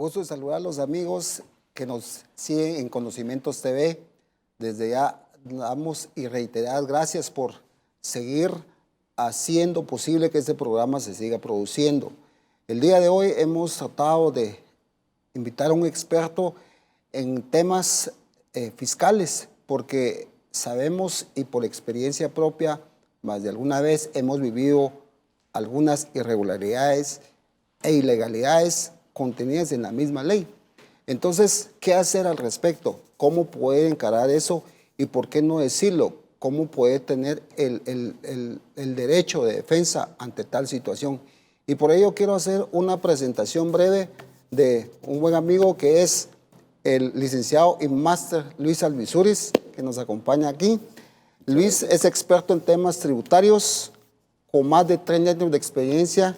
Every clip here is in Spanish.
Gusto de saludar a los amigos que nos siguen en Conocimientos TV. Desde ya damos y reiteradas gracias por seguir haciendo posible que este programa se siga produciendo. El día de hoy hemos tratado de invitar a un experto en temas fiscales, porque sabemos y por experiencia propia, más de alguna vez hemos vivido algunas irregularidades e ilegalidades contenidas en la misma ley. Entonces, ¿qué hacer al respecto? ¿Cómo puede encarar eso? Y por qué no decirlo, ¿cómo puede tener el derecho de defensa ante tal situación? Y por ello quiero hacer una presentación breve de un buen amigo que es el licenciado y máster Luis Alvisuriz, que nos acompaña aquí. Luis es experto en temas tributarios, con más de 30 años de experiencia,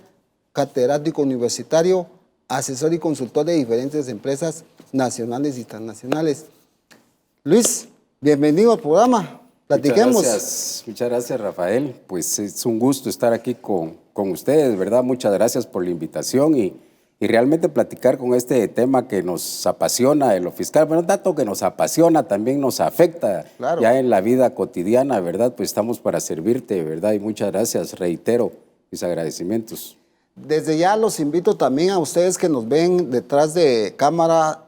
catedrático universitario, asesor y consultor de diferentes empresas nacionales y internacionales. Luis, bienvenido al programa. Platiquemos. Muchas gracias, Rafael. Pues es un gusto estar aquí con ustedes, ¿verdad? Muchas gracias por la invitación y realmente platicar con este tema que nos apasiona de lo fiscal. Pero no tanto que nos apasiona, también nos afecta ya en la vida cotidiana, ¿verdad? Pues estamos para servirte, ¿verdad? Y muchas gracias, reitero mis agradecimientos. Desde ya los invito también a ustedes que nos ven detrás de cámara,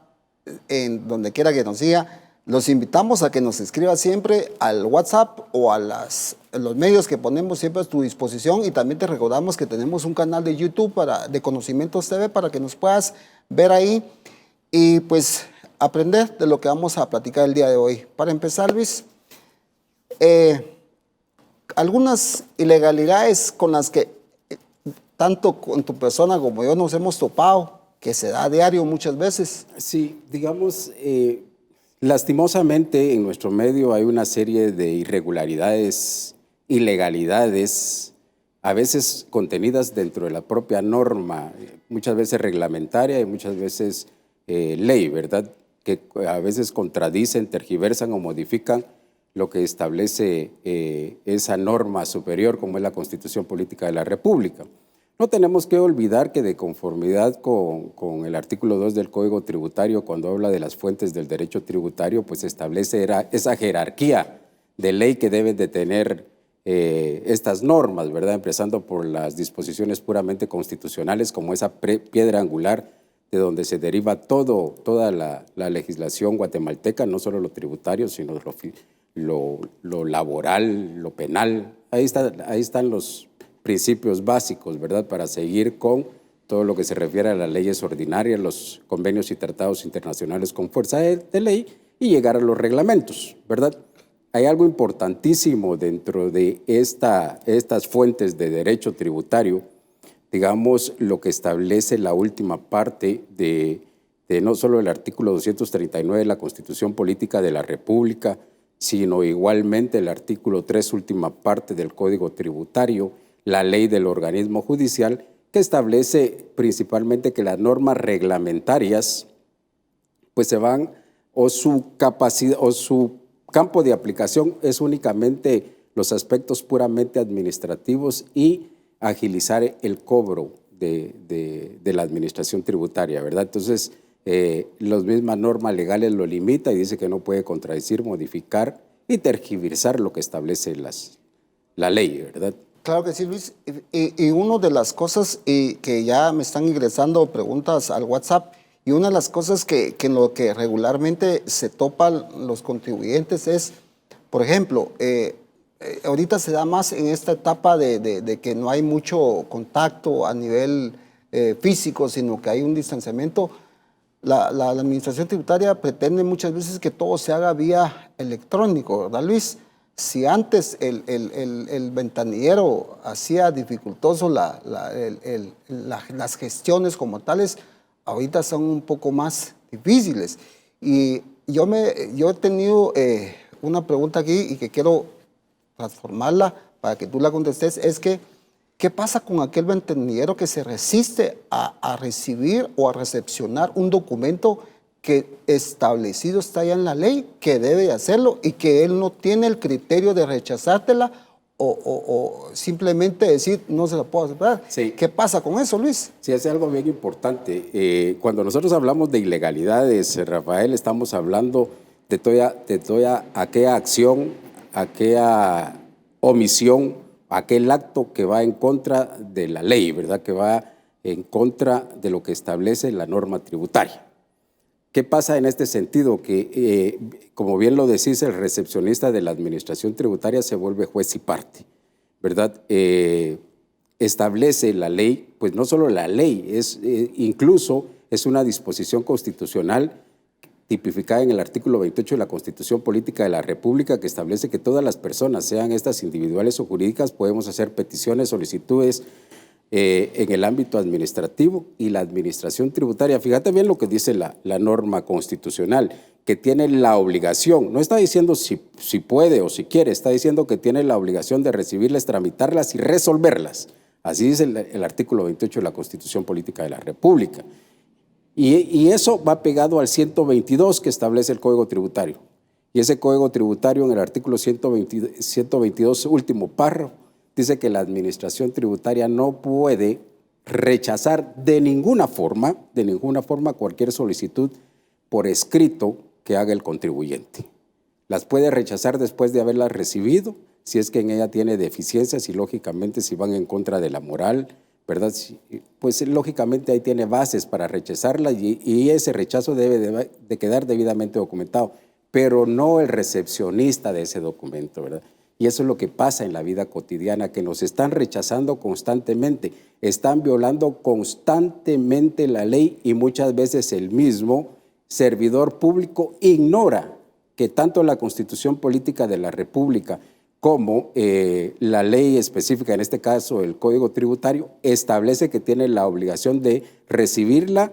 en donde quiera que nos siga, los invitamos a que nos escriba siempre al WhatsApp o a los medios que ponemos siempre a tu disposición, y también te recordamos que tenemos un canal de YouTube de Conocimientos TV para que nos puedas ver ahí y pues aprender de lo que vamos a platicar el día de hoy. Para empezar, Luis, algunas ilegalidades con las que tanto con tu persona como yo nos hemos topado, que se da a diario muchas veces. Sí, digamos, lastimosamente en nuestro medio hay una serie de irregularidades, ilegalidades, a veces contenidas dentro de la propia norma, muchas veces reglamentaria y muchas veces ley, ¿verdad? Que a veces contradicen, tergiversan o modifican lo que establece esa norma superior como es la Constitución Política de la República. No tenemos que olvidar que de conformidad con el artículo 2 del Código Tributario, cuando habla de las fuentes del derecho tributario, pues establece esa jerarquía de ley que deben de tener estas normas, ¿verdad? Empezando por las disposiciones puramente constitucionales, como esa piedra angular de donde se deriva toda la legislación guatemalteca, no solo lo tributario, sino lo laboral, lo penal. Ahí están los principios básicos, ¿verdad?, para seguir con todo lo que se refiere a las leyes ordinarias, los convenios y tratados internacionales con fuerza de ley y llegar a los reglamentos, ¿verdad? Hay algo importantísimo dentro de estas fuentes de derecho tributario, digamos, lo que establece la última parte de no solo el artículo 239 de la Constitución Política de la República, sino igualmente el artículo 3, última parte del Código Tributario, la ley del organismo judicial, que establece principalmente que las normas reglamentarias pues se van, o su capacidad o su campo de aplicación es únicamente los aspectos puramente administrativos y agilizar el cobro de la administración tributaria, ¿verdad? Entonces, las mismas normas legales lo limita y dice que no puede contradecir, modificar y tergiversar lo que establece la ley, ¿verdad? Claro que sí, Luis. Y una de las cosas que ya me están ingresando preguntas al WhatsApp, y una de las cosas que en lo que regularmente se topan los contribuyentes es, por ejemplo, ahorita se da más en esta etapa de que no hay mucho contacto a nivel físico, sino que hay un distanciamiento. La administración tributaria pretende muchas veces que todo se haga vía electrónico, ¿verdad, Luis? Si antes el ventanillero hacía dificultoso las gestiones como tales, ahorita son un poco más difíciles. Y yo he tenido una pregunta aquí y que quiero transformarla para que tú la contestes, es que ¿qué pasa con aquel ventanillero que se resiste a recibir o a recepcionar un documento que establecido está ya en la ley, que debe hacerlo y que él no tiene el criterio de rechazártela o simplemente decir no se la puedo aceptar. Sí. ¿Qué pasa con eso, Luis? Sí, es algo bien importante. Cuando nosotros hablamos de ilegalidades, Rafael, estamos hablando de toda aquella acción, aquella omisión, aquel acto que va en contra de la ley, ¿verdad? Que va en contra de lo que establece la norma tributaria. ¿Qué pasa en este sentido? Que, como bien lo decís, el recepcionista de la administración tributaria se vuelve juez y parte, ¿verdad? Establece la ley, pues no solo la ley, incluso es una disposición constitucional tipificada en el artículo 28 de la Constitución Política de la República, que establece que todas las personas, sean estas individuales o jurídicas, podemos hacer peticiones, solicitudes en el ámbito administrativo y la administración tributaria. Fíjate bien lo que dice la norma constitucional, que tiene la obligación, no está diciendo si puede o si quiere, está diciendo que tiene la obligación de recibirlas, tramitarlas y resolverlas. Así dice el artículo 28 de la Constitución Política de la República. Y eso va pegado al 122 que establece el Código Tributario. Y ese Código Tributario en el artículo 122, último párrafo, dice que la administración tributaria no puede rechazar de ninguna forma cualquier solicitud por escrito que haga el contribuyente. Las puede rechazar después de haberlas recibido, si es que en ella tiene deficiencias y lógicamente si van en contra de la moral, ¿verdad? Pues lógicamente ahí tiene bases para rechazarla y ese rechazo debe de quedar debidamente documentado, pero no el recepcionista de ese documento, ¿verdad? Y eso es lo que pasa en la vida cotidiana, que nos están rechazando constantemente, están violando constantemente la ley y muchas veces el mismo servidor público ignora que tanto la Constitución Política de la República como la ley específica, en este caso el Código Tributario, establece que tiene la obligación de recibirla,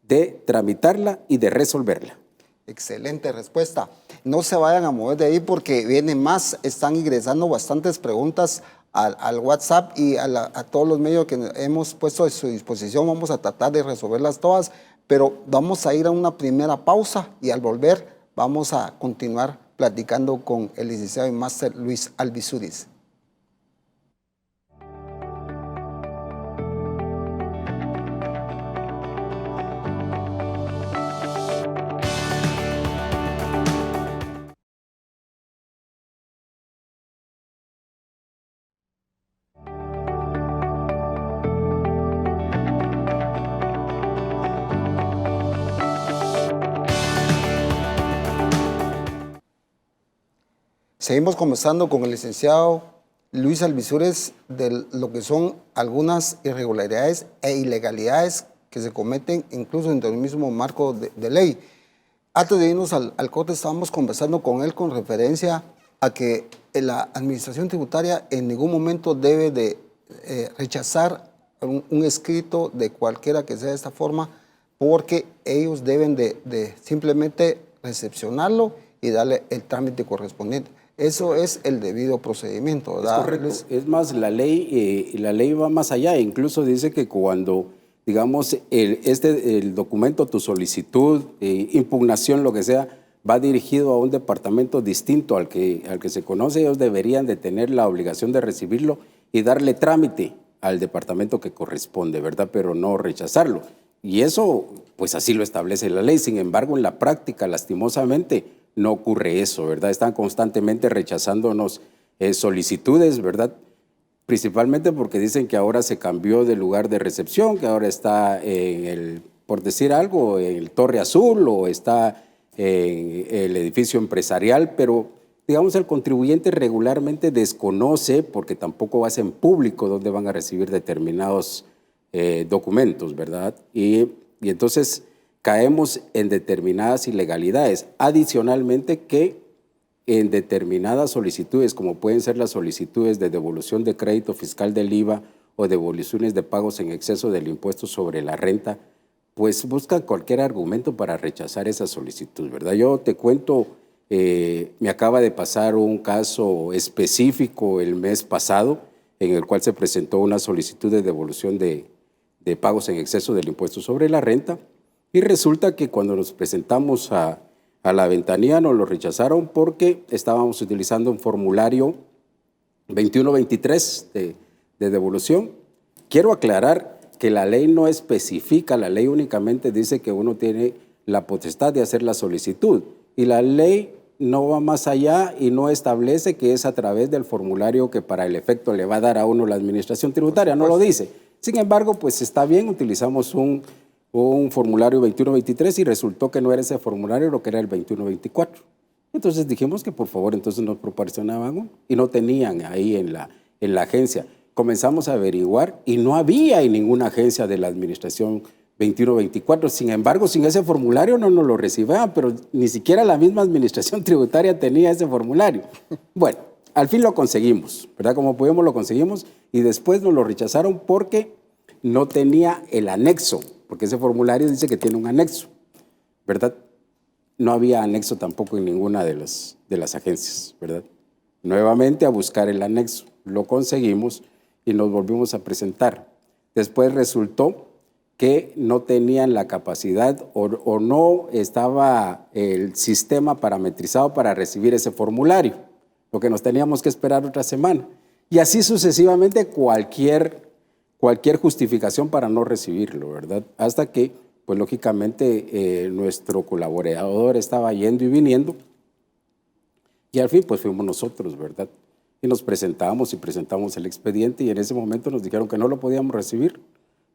de tramitarla y de resolverla. Excelente respuesta. No se vayan a mover de ahí porque viene más, están ingresando bastantes preguntas al WhatsApp y a todos los medios que hemos puesto a su disposición. Vamos a tratar de resolverlas todas, pero vamos a ir a una primera pausa y al volver vamos a continuar platicando con el licenciado y máster Luis Alvisúriz. Seguimos conversando con el licenciado Luis Alvisúriz de lo que son algunas irregularidades e ilegalidades que se cometen incluso dentro del mismo marco de ley. Antes de irnos al corte estábamos conversando con él con referencia a que la administración tributaria en ningún momento debe de rechazar un escrito de cualquiera que sea de esta forma, porque ellos deben de simplemente recepcionarlo y darle el trámite correspondiente. Eso es el debido procedimiento, ¿verdad? Es correcto. Es más, la ley va más allá. Incluso dice que cuando, digamos, el documento, tu solicitud, impugnación, lo que sea, va dirigido a un departamento distinto al que se conoce, ellos deberían de tener la obligación de recibirlo y darle trámite al departamento que corresponde, ¿verdad? Pero no rechazarlo. Y eso, pues así lo establece la ley. Sin embargo, en la práctica, lastimosamente, no ocurre eso, ¿verdad? Están constantemente rechazándonos solicitudes, ¿verdad? Principalmente porque dicen que ahora se cambió de lugar de recepción, que ahora está por decir algo, en el Torre Azul o está en el edificio empresarial, pero digamos el contribuyente regularmente desconoce, porque tampoco hacen público dónde van a recibir determinados documentos, ¿verdad? Y entonces caemos en determinadas ilegalidades. Adicionalmente que en determinadas solicitudes, como pueden ser las solicitudes de devolución de crédito fiscal del IVA o devoluciones de pagos en exceso del impuesto sobre la renta, pues buscan cualquier argumento para rechazar esa solicitud, ¿verdad? Yo te cuento, me acaba de pasar un caso específico el mes pasado en el cual se presentó una solicitud de devolución de pagos en exceso del impuesto sobre la renta. Y resulta que cuando nos presentamos a la ventanilla nos lo rechazaron porque estábamos utilizando un formulario 2123 de devolución. Quiero aclarar que la ley no especifica, la ley únicamente dice que uno tiene la potestad de hacer la solicitud y la ley no va más allá y no establece que es a través del formulario que para el efecto le va a dar a uno la administración tributaria, no lo dice. Sin embargo, pues está bien, utilizamos un formulario 2123 y resultó que no era ese formulario, lo que era el 2124. Entonces dijimos que por favor entonces nos proporcionaban uno y no tenían ahí en la agencia. Comenzamos a averiguar y no había en ninguna agencia de la administración 2124. Sin embargo, sin ese formulario no nos lo recibían, pero ni siquiera la misma administración tributaria tenía ese formulario. Bueno, al fin lo conseguimos, ¿verdad? Como pudimos lo conseguimos y después nos lo rechazaron porque no tenía el anexo, porque ese formulario dice que tiene un anexo, ¿verdad? No había anexo tampoco en ninguna de las agencias, ¿verdad? Nuevamente a buscar el anexo, lo conseguimos y nos volvimos a presentar. Después resultó que no tenían la capacidad o no estaba el sistema parametrizado para recibir ese formulario, lo que nos teníamos que esperar otra semana. Y así sucesivamente cualquier justificación para no recibirlo, ¿verdad? Hasta que, pues lógicamente, nuestro colaborador estaba yendo y viniendo y al fin, pues fuimos nosotros, ¿verdad? Y nos presentamos y presentamos el expediente y en ese momento nos dijeron que no lo podíamos recibir,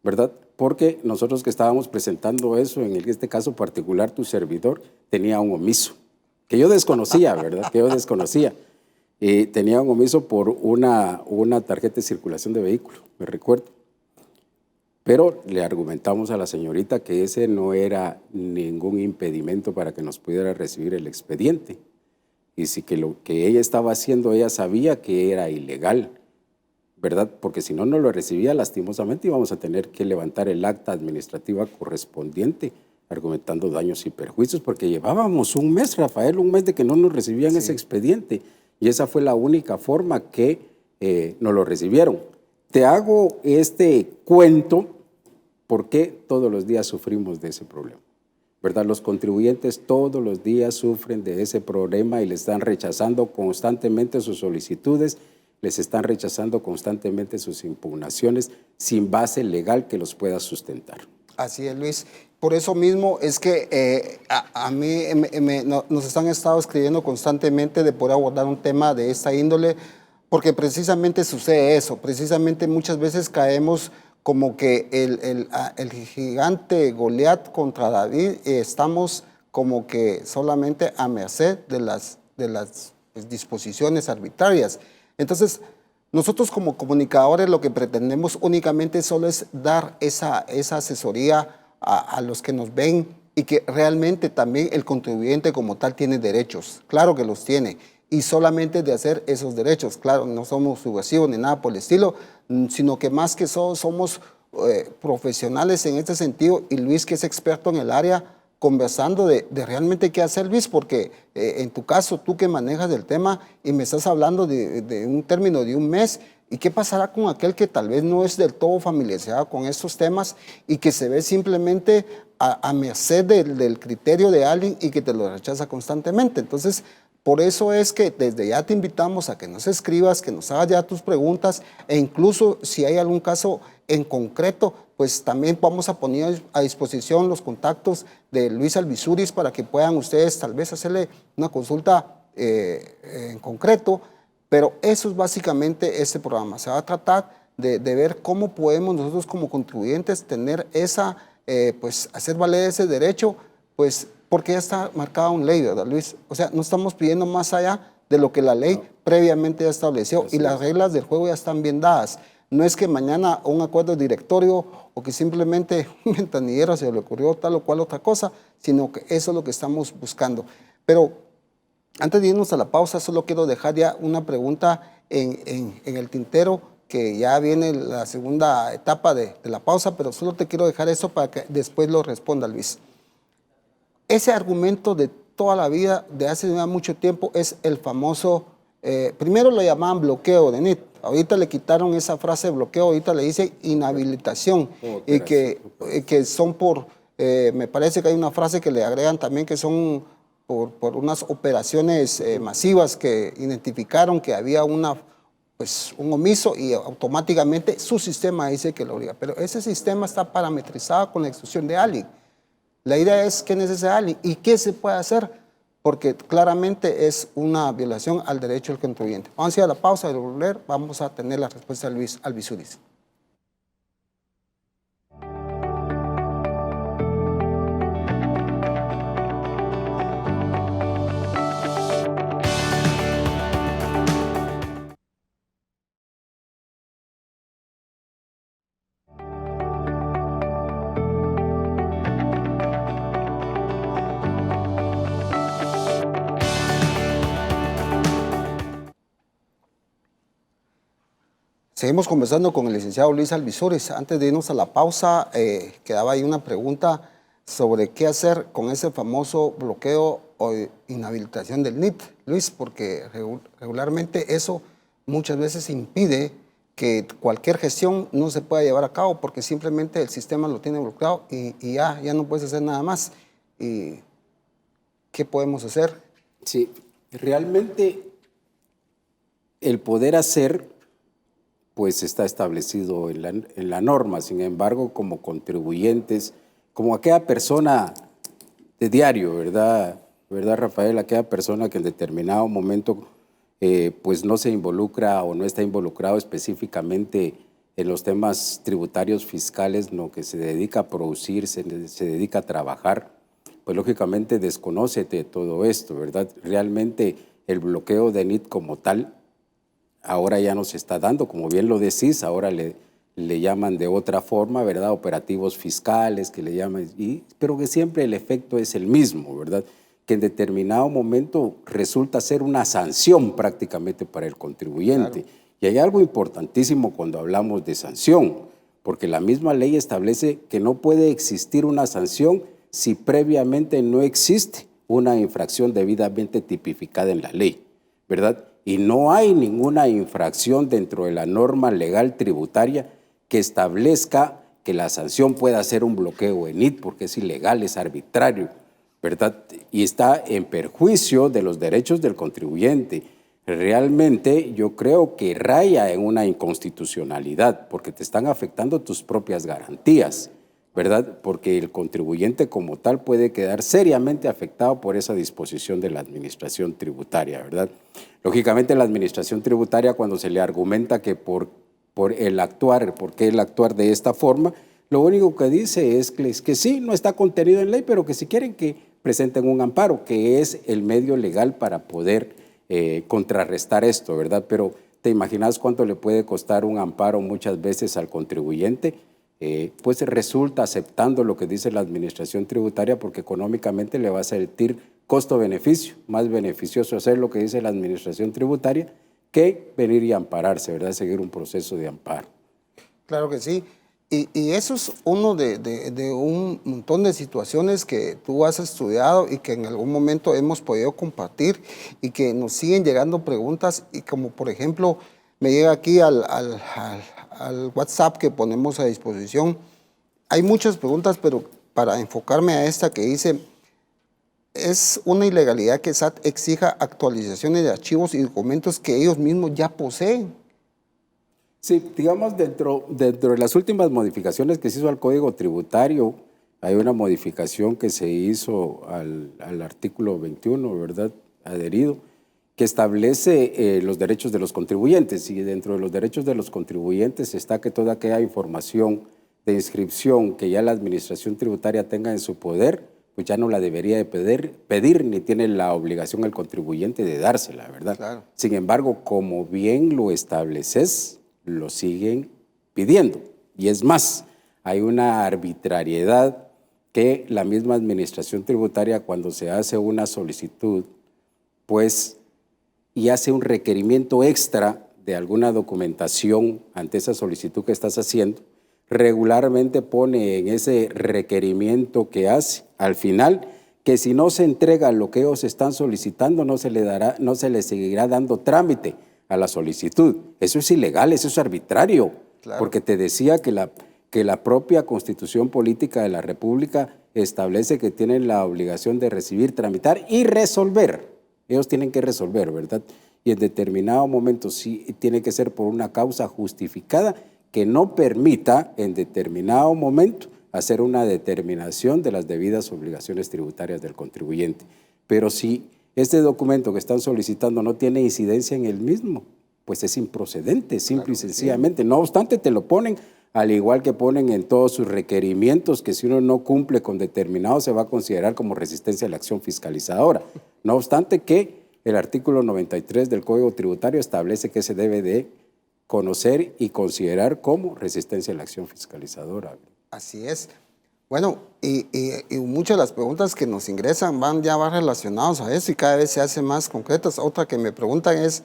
¿verdad? Porque nosotros que estábamos presentando eso, en este caso particular, tu servidor tenía un omiso, que yo desconocía, ¿verdad? Que yo desconocía. Tenía un omiso por una tarjeta de circulación de vehículo, me recuerdo. Pero le argumentamos a la señorita que ese no era ningún impedimento para que nos pudiera recibir el expediente. Y sí que lo que ella estaba haciendo, ella sabía que era ilegal, ¿verdad? Porque si no nos lo recibía, lastimosamente íbamos a tener que levantar el acta administrativa correspondiente, argumentando daños y perjuicios, porque llevábamos un mes, Rafael, un mes de que no nos recibían ese expediente. Y esa fue la única forma que nos lo recibieron. Te hago este cuento porque todos los días sufrimos de ese problema, ¿verdad? Los contribuyentes todos los días sufren de ese problema y les están rechazando constantemente sus solicitudes, les están rechazando constantemente sus impugnaciones sin base legal que los pueda sustentar. Así es, Luis. Por eso mismo es que a mí nos han estado escribiendo constantemente de poder abordar un tema de esta índole, porque precisamente sucede eso, precisamente muchas veces caemos como que el gigante Goliat contra David, estamos como que solamente a merced de las pues, disposiciones arbitrarias. Entonces, nosotros como comunicadores lo que pretendemos únicamente solo es dar esa asesoría a los que nos ven y que realmente también el contribuyente como tal tiene derechos. Claro que los tiene. Y solamente de hacer esos derechos. Claro, no somos subversivos ni nada por el estilo, sino que más que somos profesionales en este sentido. Y Luis, que es experto en el área, conversando de realmente qué hacer, Luis, porque en tu caso, tú que manejas el tema y me estás hablando de un término de un mes, ¿y qué pasará con aquel que tal vez no es del todo familiarizado con estos temas y que se ve simplemente a merced del criterio de alguien y que te lo rechaza constantemente? Entonces, por eso es que desde ya te invitamos a que nos escribas, que nos hagas ya tus preguntas e incluso si hay algún caso en concreto, pues también vamos a poner a disposición los contactos de Luis Albizuris para que puedan ustedes tal vez hacerle una consulta en concreto, pero eso es básicamente este programa. Se va a tratar de ver cómo podemos nosotros como contribuyentes tener pues hacer valer ese derecho, pues porque ya está marcada una ley, ¿verdad, Luis? O sea, no estamos pidiendo más allá de lo que la ley previamente ya estableció y las reglas del juego ya están bien dadas. No es que mañana un acuerdo de directorio o que simplemente un ventanillero se le ocurrió tal o cual otra cosa, sino que eso es lo que estamos buscando. Pero antes de irnos a la pausa, solo quiero dejar ya una pregunta en el tintero, que ya viene la segunda etapa de la pausa, pero solo te quiero dejar eso para que después lo responda, Luis. Ese argumento de toda la vida, de hace mucho tiempo, es el famoso, primero lo llamaban bloqueo de NIT, ahorita le quitaron esa frase bloqueo, ahorita le dicen inhabilitación, y que son me parece que hay una frase que le agregan también que son por unas operaciones masivas que identificaron que había pues un omiso y automáticamente su sistema dice que lo obliga. Pero ese sistema está parametrizado con la exclusión de alguien. La idea es quién es ese alguien y qué se puede hacer, porque claramente es una violación al derecho del contribuyente. Vamos a ir a la pausa y al volver vamos a tener la respuesta de Luis Albizuris. Seguimos conversando con el licenciado Luis Albizuris. Antes de irnos a la pausa, quedaba ahí una pregunta sobre qué hacer con ese famoso bloqueo o inhabilitación del NIT, Luis, porque regularmente eso muchas veces impide que cualquier gestión no se pueda llevar a cabo porque simplemente el sistema lo tiene bloqueado y ya no puedes hacer nada más. ¿Y qué podemos hacer? Sí, realmente el poder hacer pues está establecido en la norma. Sin embargo, como contribuyentes, como aquella persona de diario, ¿verdad, Rafael? Aquella persona que en determinado momento pues no se involucra o no está involucrado específicamente en los temas tributarios fiscales, no, que se dedica a producir, se dedica a trabajar, pues lógicamente desconoce de todo esto, ¿verdad? Realmente el bloqueo de NIT como tal ahora ya no se está dando, como bien lo decís, ahora le llaman de otra forma, ¿verdad? Operativos fiscales, que le llaman, pero que siempre el efecto es el mismo, ¿verdad? Que en determinado momento resulta ser una sanción prácticamente para el contribuyente. Claro. Y hay algo importantísimo cuando hablamos de sanción, porque la misma ley establece que no puede existir una sanción si previamente no existe una infracción debidamente tipificada en la ley, ¿verdad? Y no hay ninguna infracción dentro de la norma legal tributaria que establezca que la sanción pueda ser un bloqueo en NIT, porque es ilegal, es arbitrario, ¿verdad? Y está en perjuicio de los derechos del contribuyente. Realmente yo creo que raya en una inconstitucionalidad, porque te están afectando tus propias garantías, ¿verdad? Porque el contribuyente como tal puede quedar seriamente afectado por esa disposición de la administración tributaria, ¿verdad? Lógicamente la administración tributaria, cuando se le argumenta que por el actuar, por qué el actuar de esta forma, lo único que dice es que sí, no está contenido en ley, pero que si quieren que presenten un amparo, que es el medio legal para poder contrarrestar esto, ¿verdad? Pero ¿te imaginas cuánto le puede costar un amparo muchas veces al contribuyente? Pues resulta aceptando lo que dice la administración tributaria porque económicamente le va a sentir costo-beneficio, más beneficioso hacer lo que dice la administración tributaria que venir y ampararse, ¿verdad? Seguir un proceso de amparo. Claro que sí. Y eso es uno de un montón de situaciones que tú has estudiado y que en algún momento hemos podido compartir y que nos siguen llegando preguntas y como por ejemplo me llega aquí al WhatsApp que ponemos a disposición. Hay muchas preguntas, pero para enfocarme a esta que dice, es una ilegalidad que SAT exija actualizaciones de archivos y documentos que ellos mismos ya poseen. Sí, digamos, dentro de las últimas modificaciones que se hizo al Código Tributario, hay una modificación que se hizo al artículo 21, ¿verdad?, adherido, que establece los derechos de los contribuyentes, y dentro de los derechos de los contribuyentes está que toda aquella información de inscripción que ya la administración tributaria tenga en su poder, pues ya no la debería de pedir ni tiene la obligación el contribuyente de dársela, ¿verdad? Claro. Sin embargo, como bien lo estableces, lo siguen pidiendo. Y es más, hay una arbitrariedad que la misma administración tributaria cuando se hace una solicitud, pues y hace un requerimiento extra de alguna documentación ante esa solicitud que estás haciendo, regularmente pone en ese requerimiento que hace, al final, que si no se entrega lo que ellos están solicitando, no se le seguirá dando trámite a la solicitud. Eso es ilegal, eso es arbitrario, claro. Porque te decía que la propia Constitución Política de la República establece que tienen la obligación de recibir, tramitar y resolver. Ellos tienen que resolver, ¿verdad? y en determinado momento sí tiene que ser por una causa justificada que no permita en determinado momento hacer una determinación de las debidas obligaciones tributarias del contribuyente. Pero si este documento que están solicitando no tiene incidencia en el mismo, pues es improcedente, simple y sencillamente. No obstante, te lo ponen, al igual que ponen en todos sus requerimientos, que si uno no cumple con determinado se va a considerar como resistencia a la acción fiscalizadora. No obstante que el artículo 93 del Código Tributario establece que se debe de conocer y considerar como resistencia a la acción fiscalizadora. Así es. Bueno, y muchas de las preguntas que nos ingresan van relacionadas a eso y cada vez se hacen más concretas. Otra que me preguntan es,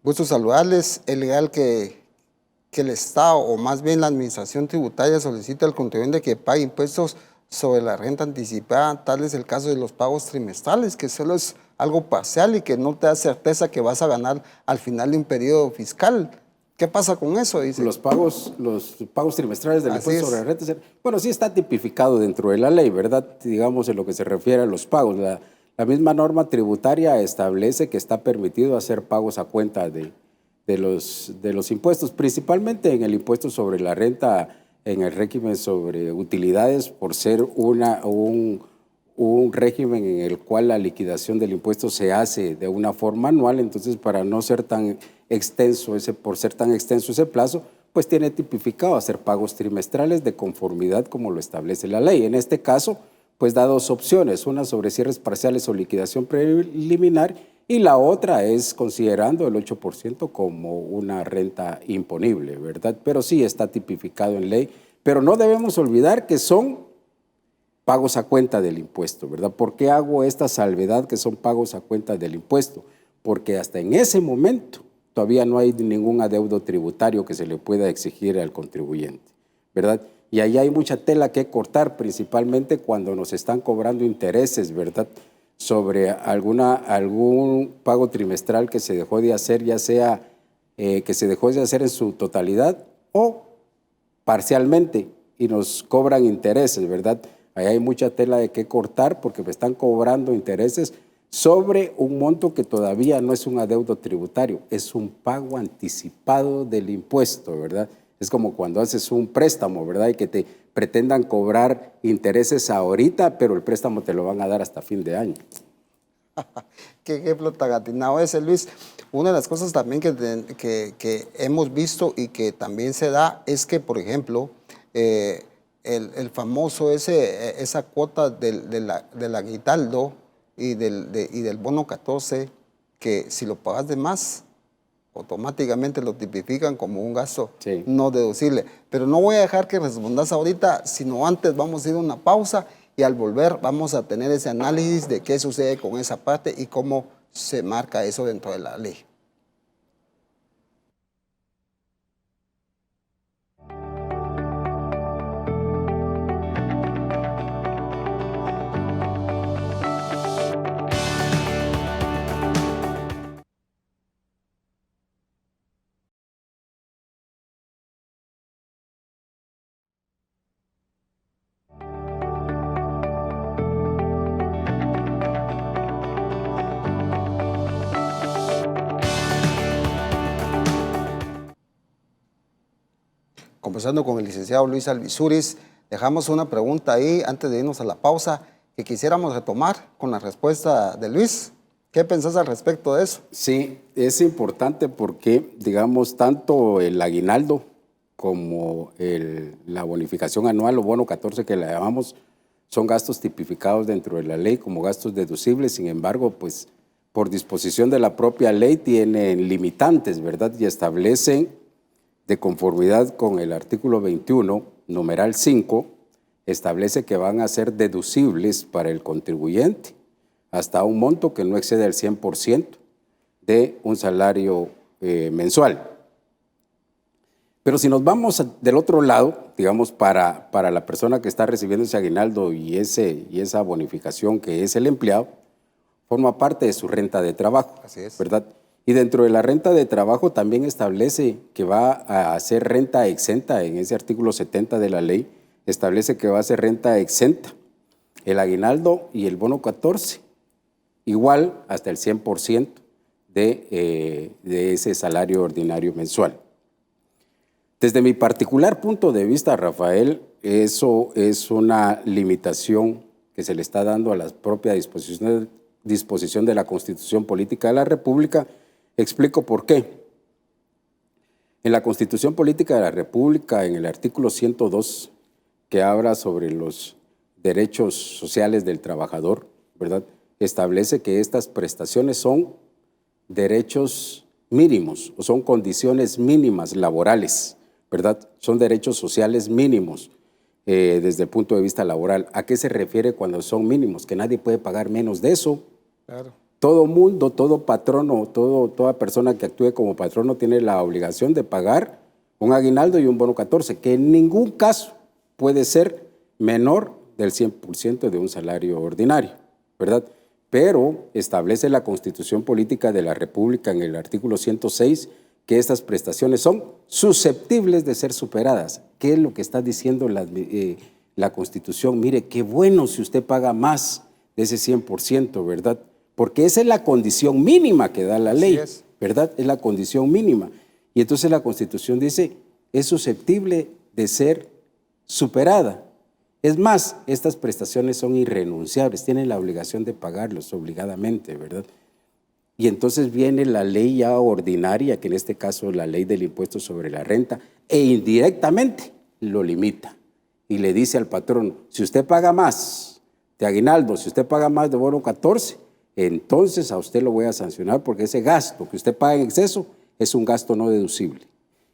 gusto saludarles, ¿es legal que el Estado o más bien la Administración Tributaria solicite al contribuyente que pague impuestos sobre la renta anticipada? Tal es el caso de los pagos trimestrales, que solo es algo parcial y que no te da certeza que vas a ganar al final de un periodo fiscal. ¿Qué pasa con eso? Dice. Los pagos trimestrales del impuesto sobre la renta, bueno, sí está tipificado dentro de la ley, ¿verdad? Digamos, en lo que se refiere a los pagos. La misma norma tributaria establece que está permitido hacer pagos a cuenta de los impuestos, principalmente en el impuesto sobre la renta, en el régimen sobre utilidades, por ser un régimen en el cual la liquidación del impuesto se hace de una forma anual. Entonces, para no ser tan extenso por ser tan extenso ese plazo, pues tiene tipificado hacer pagos trimestrales de conformidad como lo establece la ley. En este caso, pues da dos opciones, una sobre cierres parciales o liquidación preliminar y la otra es considerando el 8% como una renta imponible, ¿verdad? Pero sí está tipificado en ley, pero no debemos olvidar que son pagos a cuenta del impuesto, ¿verdad? ¿Por qué hago esta salvedad que son pagos a cuenta del impuesto? Porque hasta en ese momento todavía no hay ningún adeudo tributario que se le pueda exigir al contribuyente, ¿verdad? Y ahí hay mucha tela que cortar, principalmente cuando nos están cobrando intereses, ¿verdad?, sobre algún pago trimestral que se dejó de hacer, ya sea que se dejó de hacer en su totalidad o parcialmente, y nos cobran intereses, ¿verdad? Ahí hay mucha tela de qué cortar porque me están cobrando intereses sobre un monto que todavía no es un adeudo tributario, es un pago anticipado del impuesto, ¿verdad? Es como cuando haces un préstamo, ¿verdad? Y que te pretendan cobrar intereses ahorita, pero el préstamo te lo van a dar hasta fin de año. Qué ejemplo tan atinado ese, Luis. Una de las cosas también que hemos visto y que también se da es que, por ejemplo, el famoso esa cuota del aguinaldo y del bono 14, que si lo pagas de más, automáticamente lo tipifican como un gasto no deducible. Pero no voy a dejar que respondas ahorita, sino antes vamos a ir a una pausa y al volver vamos a tener ese análisis de qué sucede con esa parte y cómo se marca eso dentro de la ley. Conversando con el licenciado Luis Alvisuriz, dejamos una pregunta ahí antes de irnos a la pausa que quisiéramos retomar con la respuesta de Luis. ¿Qué pensás al respecto de eso? Sí, es importante porque, digamos, tanto el aguinaldo como la bonificación anual o bono 14 que le llamamos, son gastos tipificados dentro de la ley como gastos deducibles. Sin embargo, pues por disposición de la propia ley tienen limitantes, ¿verdad? Y establecen, de conformidad con el artículo 21, numeral 5, establece que van a ser deducibles para el contribuyente hasta un monto que no excede el 100% de un salario mensual. Pero si nos vamos del otro lado, digamos, para la persona que está recibiendo ese aguinaldo y esa bonificación que es el empleado, forma parte de su renta de trabajo. Así es. ¿Verdad? Y dentro de la renta de trabajo también establece que va a ser renta exenta. En ese artículo 70 de la ley establece que va a ser renta exenta el aguinaldo y el bono 14, igual hasta el 100% de ese salario ordinario mensual. Desde mi particular punto de vista, Rafael, eso es una limitación que se le está dando a la propia disposición de la Constitución Política de la República. Explico por qué. En la Constitución Política de la República, en el artículo 102, que habla sobre los derechos sociales del trabajador, ¿verdad?, establece que estas prestaciones son derechos mínimos o son condiciones mínimas laborales, ¿verdad? Son derechos sociales mínimos desde el punto de vista laboral. ¿A qué se refiere cuando son mínimos? Que nadie puede pagar menos de eso. Claro. Todo mundo, todo patrono, toda persona que actúe como patrono tiene la obligación de pagar un aguinaldo y un bono 14, que en ningún caso puede ser menor del 100% de un salario ordinario, ¿verdad? Pero establece la Constitución Política de la República en el artículo 106 que estas prestaciones son susceptibles de ser superadas. ¿Qué es lo que está diciendo la Constitución? Mire, qué bueno si usted paga más de ese 100%, ¿verdad? Porque esa es la condición mínima que da la ley, ¿verdad? Es la condición mínima. Y entonces la Constitución dice, es susceptible de ser superada. Es más, estas prestaciones son irrenunciables, tienen la obligación de pagarlos obligadamente, ¿verdad? Y entonces viene la ley ya ordinaria, que en este caso es la ley del impuesto sobre la renta, e indirectamente lo limita. Y le dice al patrón, si usted paga más de aguinaldo, si usted paga más de bono 14, entonces a usted lo voy a sancionar porque ese gasto que usted paga en exceso es un gasto no deducible.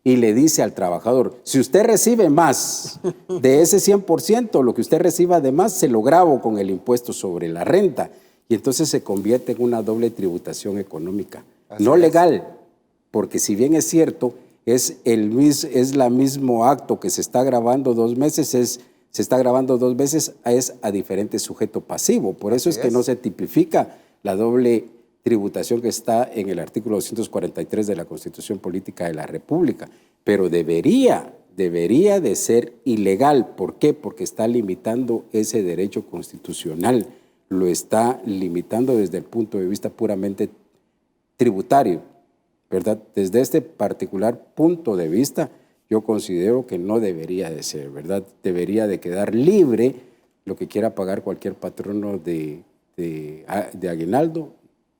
Y le dice al trabajador, si usted recibe más de ese 100%, lo que usted reciba de más se lo gravo con el impuesto sobre la renta. Y entonces se convierte en una doble tributación económica. No legal, porque si bien es cierto, es el mismo acto que se está grabando 2 meses, se está grabando 2 veces, es a diferente sujeto pasivo. Por eso es que no se tipifica la doble tributación que está en el artículo 243 de la Constitución Política de la República. Pero debería de ser ilegal. ¿Por qué? Porque está limitando ese derecho constitucional. Lo está limitando desde el punto de vista puramente tributario, ¿verdad? Desde este particular punto de vista, yo considero que no debería de ser, ¿verdad? Debería de quedar libre lo que quiera pagar cualquier patrono de aguinaldo,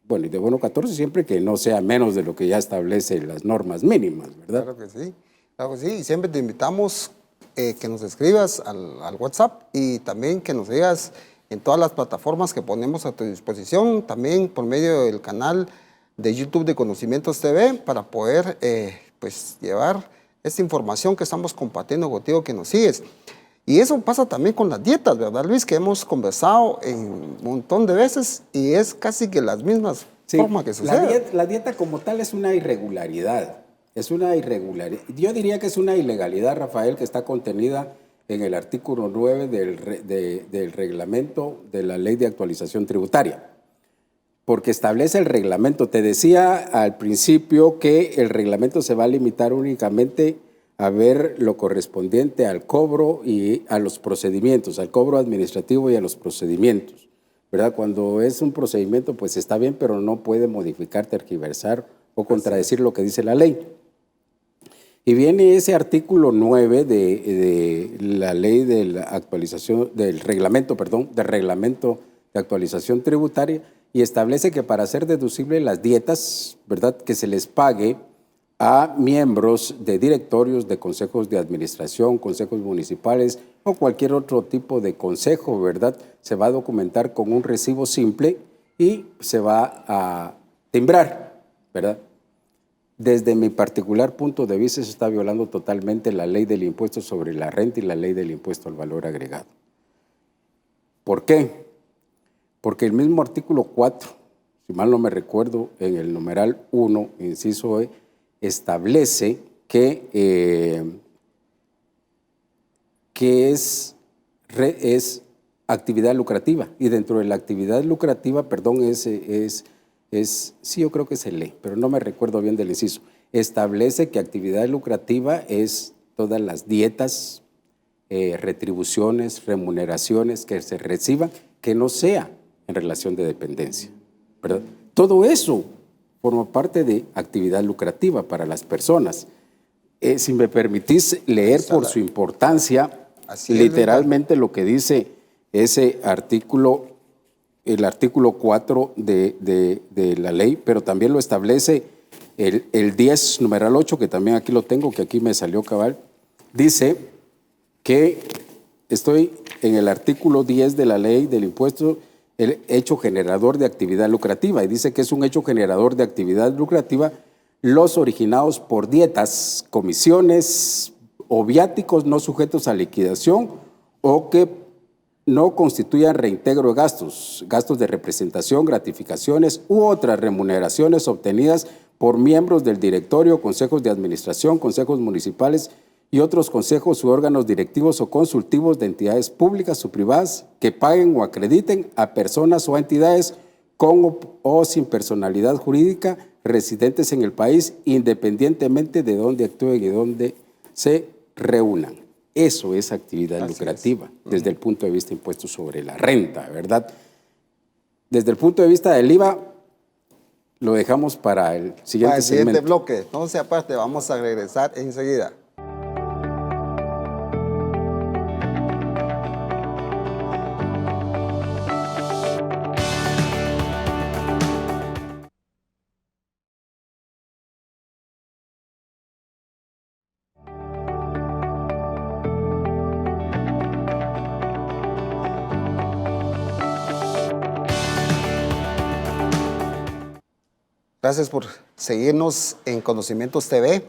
bueno, y de bono 14, siempre que no sea menos de lo que ya establecen las normas mínimas, ¿verdad? Claro que sí. Claro que sí. Y siempre te invitamos que nos escribas al WhatsApp y también que nos digas en todas las plataformas que ponemos a tu disposición, también por medio del canal de YouTube de Conocimientos TV, para poder pues llevar esta información que estamos compartiendo contigo, que nos sigues. Y eso pasa también con las dietas, ¿verdad, Luis? Que hemos conversado en un montón de veces y es casi que las mismas formas que sucede. La dieta como tal es una irregularidad. Es una irregularidad. Yo diría que es una ilegalidad, Rafael, que está contenida en el artículo 9 del reglamento de la Ley de Actualización Tributaria. Porque establece el reglamento. Te decía al principio que el reglamento se va a limitar únicamente a ver lo correspondiente al cobro y a los procedimientos, al cobro administrativo y a los procedimientos, ¿verdad? Cuando es un procedimiento, pues está bien, pero no puede modificar, tergiversar o contradecir lo que dice la ley. Y viene ese artículo 9 de la ley de la actualización, del reglamento de actualización tributaria, y establece que para hacer deducible las dietas, ¿verdad?, que se les pague a miembros de directorios, de consejos de administración, consejos municipales o cualquier otro tipo de consejo, ¿verdad?, se va a documentar con un recibo simple y se va a timbrar, ¿verdad? Desde mi particular punto de vista, se está violando totalmente la ley del impuesto sobre la renta y la ley del impuesto al valor agregado. ¿Por qué? Porque el mismo artículo 4, si mal no me recuerdo, en el numeral 1, inciso E, establece que es actividad lucrativa. Y dentro de la actividad lucrativa, perdón, sí, yo creo que se lee, pero no me recuerdo bien del inciso. Establece que actividad lucrativa es todas las dietas, retribuciones, remuneraciones que se reciban, que no sea en relación de dependencia, ¿verdad? Todo eso forma parte de actividad lucrativa para las personas. Si me permitís leer por su importancia, literalmente lo que dice ese artículo, el artículo 4 de la ley, pero también lo establece el 10, numeral 8, que también aquí lo tengo, que aquí me salió cabal, dice que estoy en el artículo 10 de la ley del impuesto, el hecho generador de actividad lucrativa, y dice que es un hecho generador de actividad lucrativa los originados por dietas, comisiones o viáticos no sujetos a liquidación o que no constituyan reintegro de gastos, gastos de representación, gratificaciones u otras remuneraciones obtenidas por miembros del directorio, consejos de administración, consejos municipales y otros consejos u órganos directivos o consultivos de entidades públicas o privadas que paguen o acrediten a personas o a entidades con o sin personalidad jurídica residentes en el país, independientemente de dónde actúen y dónde se reúnan. Eso es actividad lucrativa desde el punto de vista de impuestos sobre la renta, ¿verdad? Desde el punto de vista del IVA, lo dejamos para el siguiente segmento. Bloque. Entonces, aparte, vamos a regresar enseguida. Gracias por seguirnos en Conocimientos TV.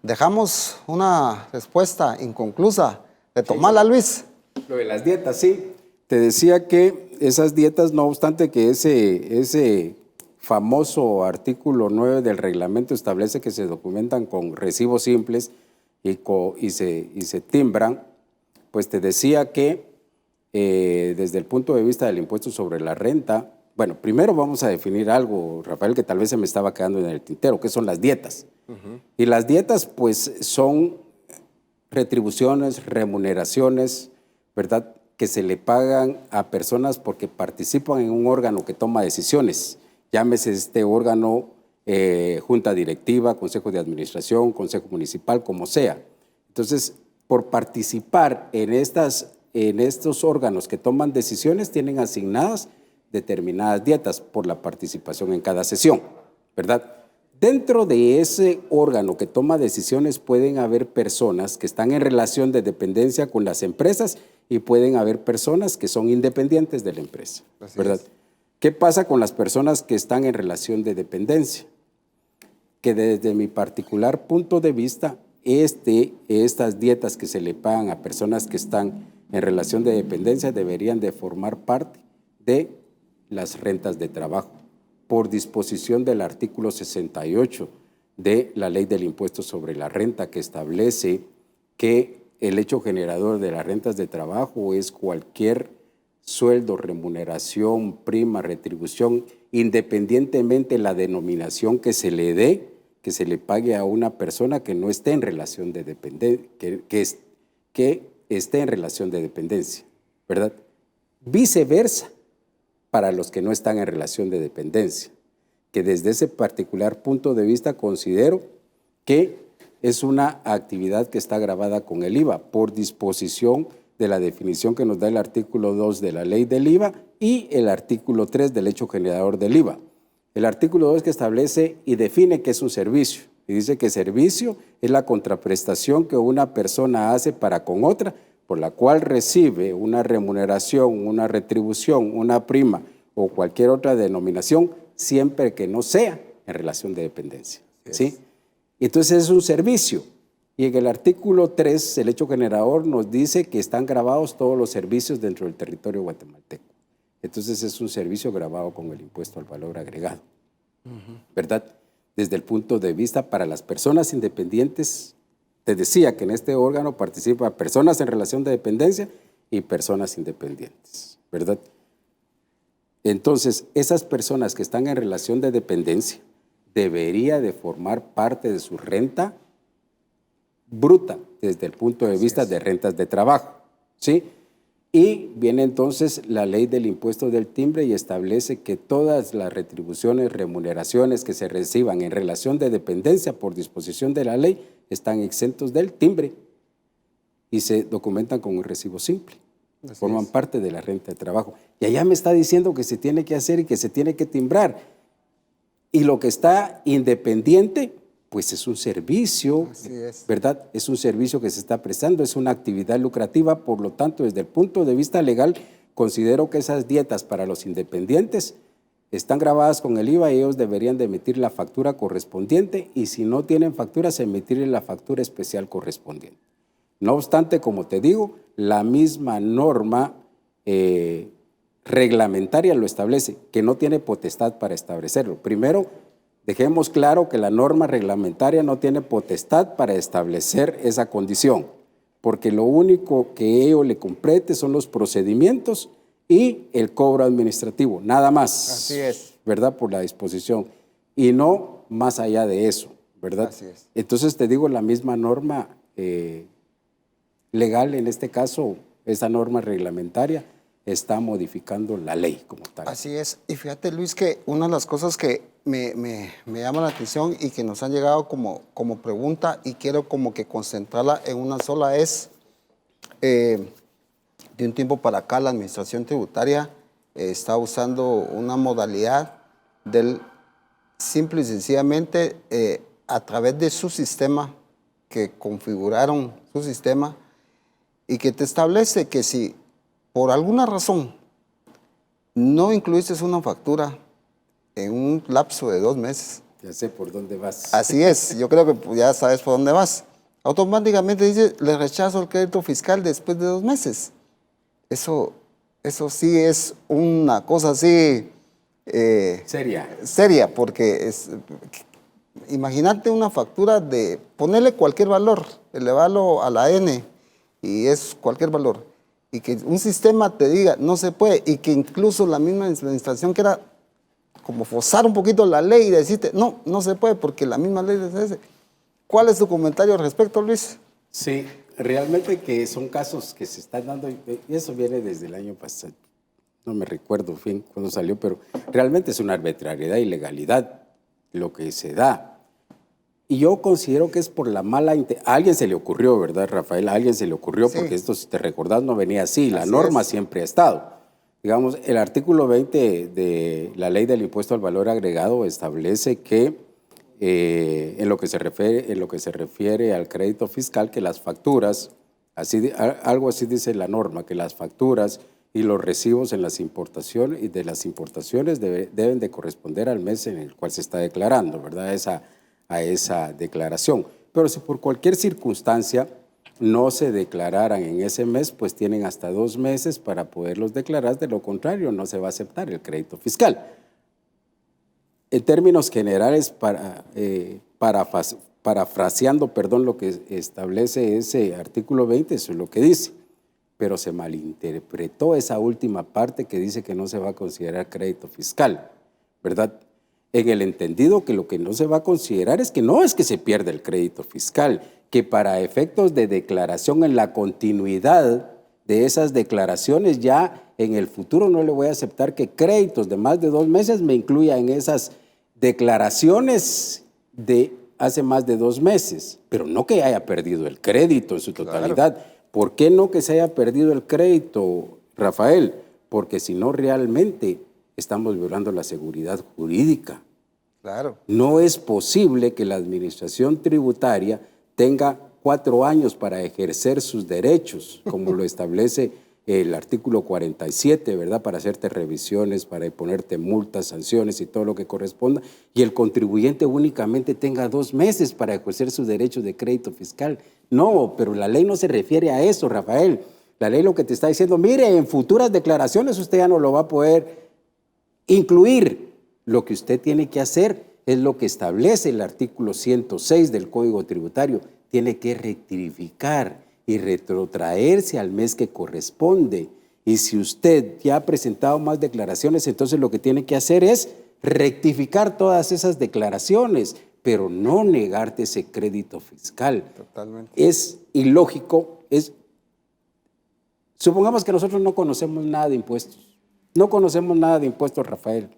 Dejamos una respuesta inconclusa. Retomala, Luis. Lo de las dietas, sí. Te decía que esas dietas, no obstante que ese famoso artículo 9 del reglamento establece que se documentan con recibos simples y se timbran, pues te decía que desde el punto de vista del impuesto sobre la renta, bueno, primero vamos a definir algo, Rafael, que tal vez se me estaba quedando en el tintero, que son las dietas. Y las dietas, pues, son retribuciones, remuneraciones, ¿verdad?, que se le pagan a personas porque participan en un órgano que toma decisiones. Llámese este órgano junta directiva, consejo de administración, consejo municipal, como sea. Entonces, por participar en estos órganos que toman decisiones, tienen asignadas determinadas dietas por la participación en cada sesión, ¿verdad? Dentro de ese órgano que toma decisiones pueden haber personas que están en relación de dependencia con las empresas y pueden haber personas que son independientes de la empresa, ¿verdad? ¿Qué pasa con las personas que están en relación de dependencia? Que desde mi particular punto de vista, estas dietas que se le pagan a personas que están en relación de dependencia deberían de formar parte de las rentas de trabajo, por disposición del artículo 68 de la Ley del Impuesto sobre la Renta, que establece que el hecho generador de las rentas de trabajo es cualquier sueldo, remuneración, prima, retribución, independientemente de la denominación que se le dé, que se le pague a una persona que no esté en relación de dependencia, que esté en relación de dependencia, ¿verdad? Viceversa, para los que no están en relación de dependencia, que desde ese particular punto de vista considero que es una actividad que está gravada con el IVA por disposición de la definición que nos da el artículo 2 de la ley del IVA y el artículo 3 del hecho generador del IVA. El artículo 2 que establece y define qué es un servicio, y dice que servicio es la contraprestación que una persona hace para con otra, por la cual recibe una remuneración, una retribución, una prima o cualquier otra denominación, siempre que no sea en relación de dependencia. ¿Sí? Entonces es un servicio. Y en el artículo 3, el hecho generador nos dice que están grabados todos los servicios dentro del territorio guatemalteco. Entonces es un servicio grabado con el impuesto al valor agregado. ¿Verdad? Desde el punto de vista para las personas independientes, te decía que en este órgano participan personas en relación de dependencia y personas independientes, ¿verdad? Entonces, esas personas que están en relación de dependencia debería de formar parte de su renta bruta desde el punto de vista de rentas de trabajo, ¿sí? Y viene entonces la ley del impuesto del timbre y establece que todas las retribuciones, remuneraciones que se reciban en relación de dependencia por disposición de la ley están exentos del timbre y se documentan con un recibo simple. Forman parte de la renta de trabajo. Y allá me está diciendo que se tiene que hacer y que se tiene que timbrar. Y lo que está independiente, pues es un servicio, ¿verdad? Es un servicio que se está prestando, es una actividad lucrativa, por lo tanto, desde el punto de vista legal, considero que esas dietas para los independientes están grabadas con el IVA y ellos deberían de emitir la factura correspondiente y si no tienen facturas, emitirle la factura especial correspondiente. No obstante, como te digo, la misma norma reglamentaria lo establece, que no tiene potestad para establecerlo. Primero, dejemos claro que la norma reglamentaria no tiene potestad para establecer esa condición, porque lo único que ello le compete son los procedimientos y el cobro administrativo, nada más. Así es. ¿Verdad? Por la disposición. Y no más allá de eso, ¿verdad? Así es. Entonces te digo, la misma norma legal, en este caso, esa norma reglamentaria, está modificando la ley como tal. Así es. Y fíjate, Luis, que una de las cosas que me llama la atención y que nos han llegado como pregunta y quiero como que concentrarla en una sola es, de un tiempo para acá la Administración Tributaria está usando una modalidad del simple y sencillamente a través de su sistema, que configuraron su sistema y que te establece que si por alguna razón no incluiste una factura en un lapso de 2 meses. Ya sé por dónde vas. Así es, yo creo que ya sabes por dónde vas. Automáticamente dice, le rechazo el crédito fiscal después de 2 meses. Eso sí es una cosa así... Seria, porque imagínate una factura de ponerle cualquier valor, elevarlo a la N y es cualquier valor. Y que un sistema te diga no se puede y que incluso la misma administración quiera como forzar un poquito la ley y decirte no se puede porque la misma ley dice. ¿Cuál es tu comentario al respecto, Luis? Sí, realmente que son casos que se están dando y eso viene desde el año pasado. No me recuerdo bien cuándo salió, pero realmente es una arbitrariedad y ilegalidad lo que se da. Y yo considero que es por la mala... A alguien se le ocurrió, ¿verdad, Rafael? A alguien se le ocurrió, sí. Porque esto, si te recordás, no venía así. La norma siempre ha estado. Digamos, el artículo 20 de la Ley del Impuesto al Valor Agregado establece que en lo que se refiere al crédito fiscal, que las facturas, algo así dice la norma, que las facturas y los recibos en las importaciones y de las importaciones deben de corresponder al mes en el cual se está declarando, ¿verdad? A esa declaración. Pero si por cualquier circunstancia no se declararan en ese mes, pues tienen hasta 2 meses para poderlos declarar, de lo contrario no se va a aceptar el crédito fiscal. En términos generales, parafraseando, lo que establece ese artículo 20, eso es lo que dice, pero se malinterpretó esa última parte que dice que no se va a considerar crédito fiscal, ¿verdad? En el entendido que lo que no se va a considerar es que se pierda el crédito fiscal, que para efectos de declaración en la continuidad de esas declaraciones ya en el futuro no le voy a aceptar que créditos de más de 2 meses me incluya en esas declaraciones de hace más de 2 meses, pero no que haya perdido el crédito en su totalidad. Claro. ¿Por qué no que se haya perdido el crédito, Rafael? Porque si no realmente estamos violando la seguridad jurídica. Claro. No es posible que la administración tributaria tenga 4 años para ejercer sus derechos, como lo establece el artículo 47, ¿verdad? Para hacerte revisiones, para ponerte multas, sanciones y todo lo que corresponda, y el contribuyente únicamente tenga 2 meses para ejercer sus derechos de crédito fiscal. No, pero la ley no se refiere a eso, Rafael. La ley lo que te está diciendo, mire, en futuras declaraciones usted ya no lo va a poder incluir. Lo que usted tiene que hacer es lo que establece el artículo 106 del Código Tributario. Tiene que rectificar y retrotraerse al mes que corresponde. Y si usted ya ha presentado más declaraciones, entonces lo que tiene que hacer es rectificar todas esas declaraciones, pero no negarte ese crédito fiscal. Totalmente. Es ilógico, Supongamos que nosotros no conocemos nada de impuestos. No conocemos nada de impuestos, Rafael.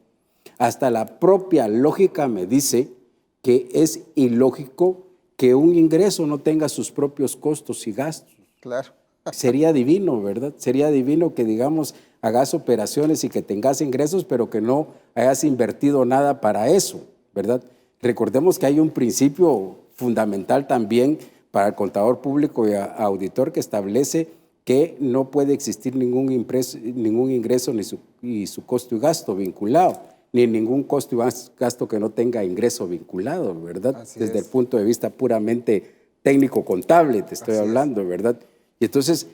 Hasta la propia lógica me dice que es ilógico que un ingreso no tenga sus propios costos y gastos. Claro. Sería divino, ¿verdad? Sería divino que, digamos, hagas operaciones y que tengas ingresos, pero que no hayas invertido nada para eso, ¿verdad? Recordemos que hay un principio fundamental también para el contador público y auditor que establece que no puede existir ningún ingreso ni su costo y gasto vinculado, ni ningún costo y gasto que no tenga ingreso vinculado, ¿verdad? Así Desde es. el punto de vista puramente técnico-contable te estoy Así hablando, ¿verdad? Y entonces,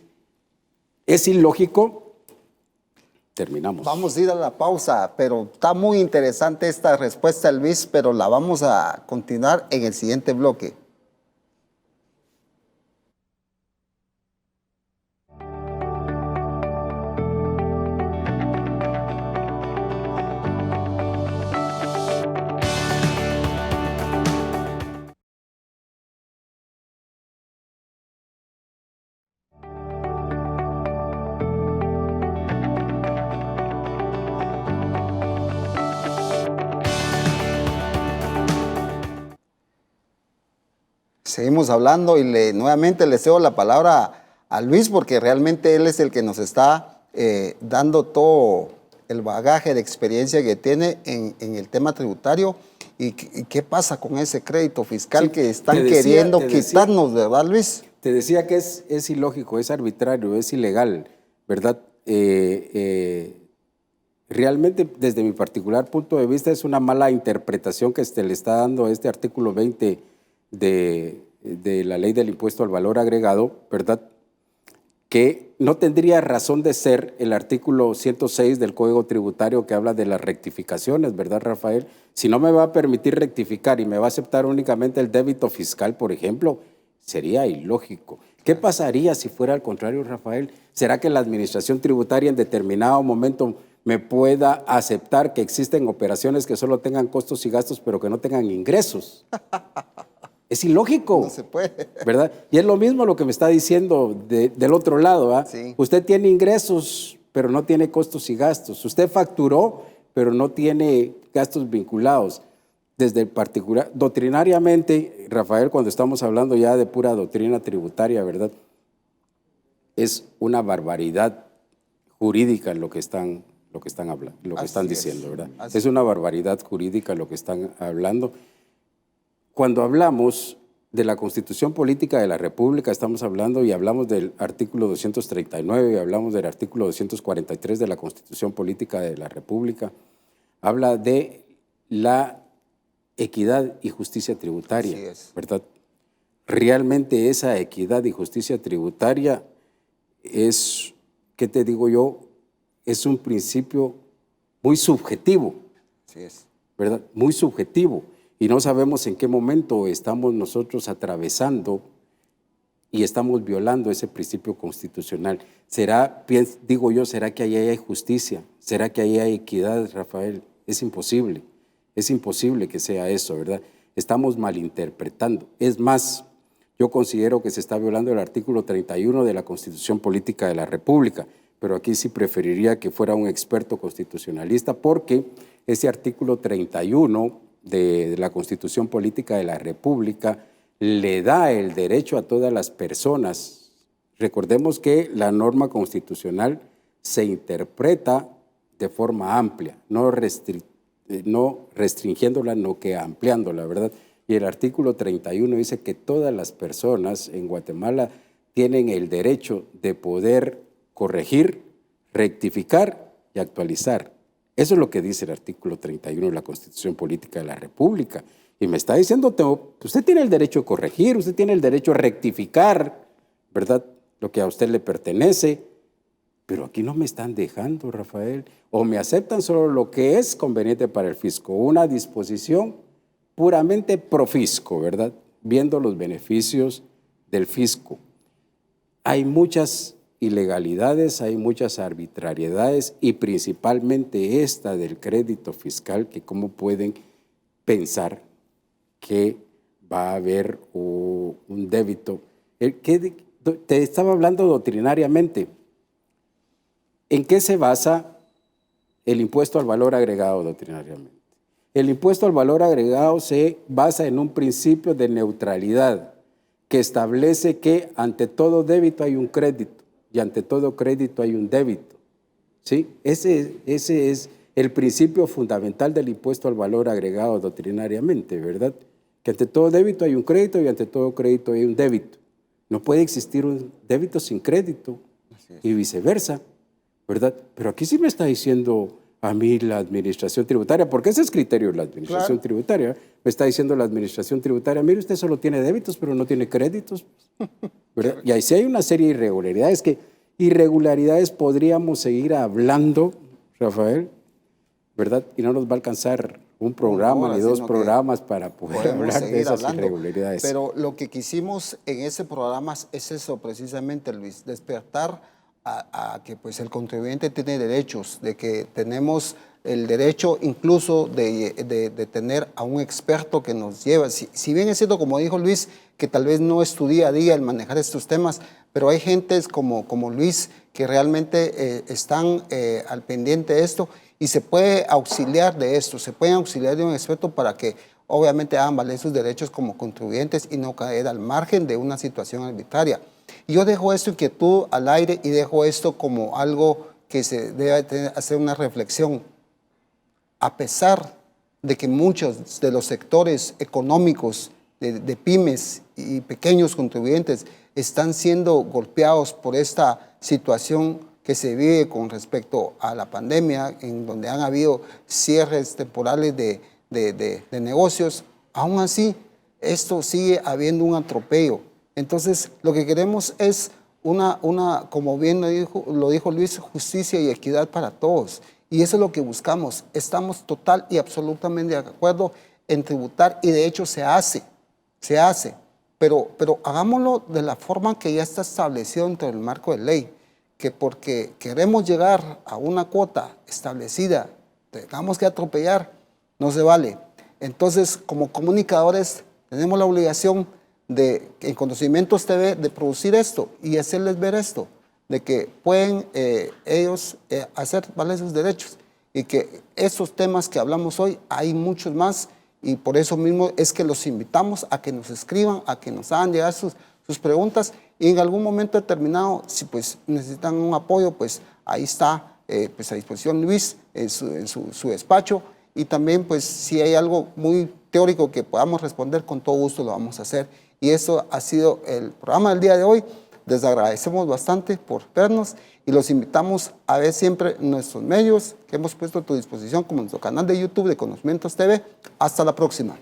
es ilógico. Terminamos. Vamos a ir a la pausa, pero está muy interesante esta respuesta, Luis, pero la vamos a continuar en el siguiente bloque. Seguimos hablando y nuevamente le cedo la palabra a Luis porque realmente él es el que nos está dando todo el bagaje de experiencia que tiene en el tema tributario. ¿Y qué pasa con ese crédito fiscal Sí, que están te decía- queriendo te decía- quitarnos, verdad, Luis? Te decía que es ilógico, es arbitrario, es ilegal, ¿verdad? Realmente, desde mi particular punto de vista, es una mala interpretación que le está dando a este artículo 20 de la ley del impuesto al valor agregado, ¿verdad? Que no tendría razón de ser el artículo 106 del Código Tributario que habla de las rectificaciones, ¿verdad, Rafael? Si no me va a permitir rectificar y me va a aceptar únicamente el débito fiscal, por ejemplo, sería ilógico. ¿Qué pasaría si fuera al contrario, Rafael? ¿Será que la administración tributaria en determinado momento me pueda aceptar que existen operaciones que solo tengan costos y gastos, pero que no tengan ingresos? Es ilógico. No se puede. ¿Verdad? Y es lo mismo lo que me está diciendo del otro lado. ¿Ah? Sí. Usted tiene ingresos, pero no tiene costos y gastos. Usted facturó, pero no tiene gastos vinculados. Desde el particular, doctrinariamente, Rafael, cuando estamos hablando ya de pura doctrina tributaria, ¿verdad? Es una barbaridad jurídica lo que están hablando, lo que están diciendo, ¿verdad? Es una barbaridad jurídica lo que están hablando. Cuando hablamos de la Constitución Política de la República, estamos hablando y hablamos del artículo 239 y hablamos del artículo 243 de la Constitución Política de la República, habla de la equidad y justicia tributaria, Así es. ¿verdad? Realmente esa equidad y justicia tributaria es, ¿qué te digo yo? Es un principio muy subjetivo, Así es. ¿verdad? Muy subjetivo. Y no sabemos en qué momento estamos nosotros atravesando y estamos violando ese principio constitucional. ¿Será, digo yo, será que ahí hay justicia? ¿Será que ahí hay equidad, Rafael? Es imposible que sea eso, ¿verdad? Estamos malinterpretando. Es más, yo considero que se está violando el artículo 31 de la Constitución Política de la República, pero aquí sí preferiría que fuera un experto constitucionalista porque ese artículo 31 de la Constitución Política de la República le da el derecho a todas las personas. Recordemos que la norma constitucional se interpreta de forma amplia, no restringiéndola, no que ampliándola, ¿verdad? Y el artículo 31 dice que todas las personas en Guatemala tienen el derecho de poder corregir, rectificar y actualizar. Eso es lo que dice el artículo 31 de la Constitución Política de la República. Y me está diciendo, usted tiene el derecho a corregir, usted tiene el derecho a rectificar, ¿verdad? Lo que a usted le pertenece. Pero aquí no me están dejando, Rafael. O me aceptan solo lo que es conveniente para el fisco, una disposición puramente pro fisco, ¿verdad? Viendo los beneficios del fisco. Hay muchas ilegalidades, hay muchas arbitrariedades y principalmente esta del crédito fiscal, que cómo pueden pensar que va a haber un débito. Te estaba hablando doctrinariamente. ¿En qué se basa el impuesto al valor agregado doctrinariamente? El impuesto al valor agregado se basa en un principio de neutralidad que establece que ante todo débito hay un crédito y ante todo crédito hay un débito. ¿Sí? Ese es el principio fundamental del impuesto al valor agregado doctrinariamente, ¿verdad? Que ante todo débito hay un crédito y ante todo crédito hay un débito. No puede existir un débito sin crédito y viceversa, ¿verdad? Pero aquí sí me está diciendo a mí la administración tributaria, porque ese es criterio de la administración tributaria. Me está diciendo la administración tributaria, mire, usted solo tiene débitos, pero no tiene créditos, ¿verdad? Y ahí sí hay una serie de irregularidades irregularidades podríamos seguir hablando, Rafael, ¿verdad? Y no nos va a alcanzar un programa ni dos programas para poder hablar de esas irregularidades. Pero lo que quisimos en ese programa es eso precisamente, Luis, despertar a que pues el contribuyente tiene derechos, de que tenemos el derecho incluso de tener a un experto que nos lleva. Si bien es cierto, como dijo Luis, que tal vez no es tu día a día el manejar estos temas, pero hay gentes como Luis que realmente están al pendiente de esto y se puede auxiliar de esto, se puede auxiliar de un experto para que obviamente hagan valer sus derechos como contribuyentes y no caer al margen de una situación arbitraria. Y yo dejo esta inquietud al aire y dejo esto como algo que se debe hacer una reflexión. A pesar de que muchos de los sectores económicos de pymes y pequeños contribuyentes están siendo golpeados por esta situación que se vive con respecto a la pandemia, en donde han habido cierres temporales de negocios, aún así esto sigue habiendo un atropello. Entonces lo que queremos es como bien lo dijo Luis, justicia y equidad para todos. Y eso es lo que buscamos. Estamos total y absolutamente de acuerdo en tributar y de hecho se hace. Pero hagámoslo de la forma que ya está establecido dentro del marco de ley, que porque queremos llegar a una cuota establecida, tengamos que atropellar, no se vale. Entonces, como comunicadores, tenemos la obligación en Conocimientos TV de producir esto y hacerles ver esto, de que pueden ellos hacer valer sus derechos y que esos temas que hablamos hoy, hay muchos más. Y por eso mismo es que los invitamos a que nos escriban, a que nos hagan llegar sus preguntas y en algún momento determinado, si pues necesitan un apoyo, pues ahí está pues a disposición Luis en su despacho y también pues si hay algo muy teórico que podamos responder, con todo gusto lo vamos a hacer. Y eso ha sido el programa del día de hoy. Les agradecemos bastante por vernos y los invitamos a ver siempre nuestros medios que hemos puesto a tu disposición como nuestro canal de YouTube de Conocimientos TV. Hasta la próxima.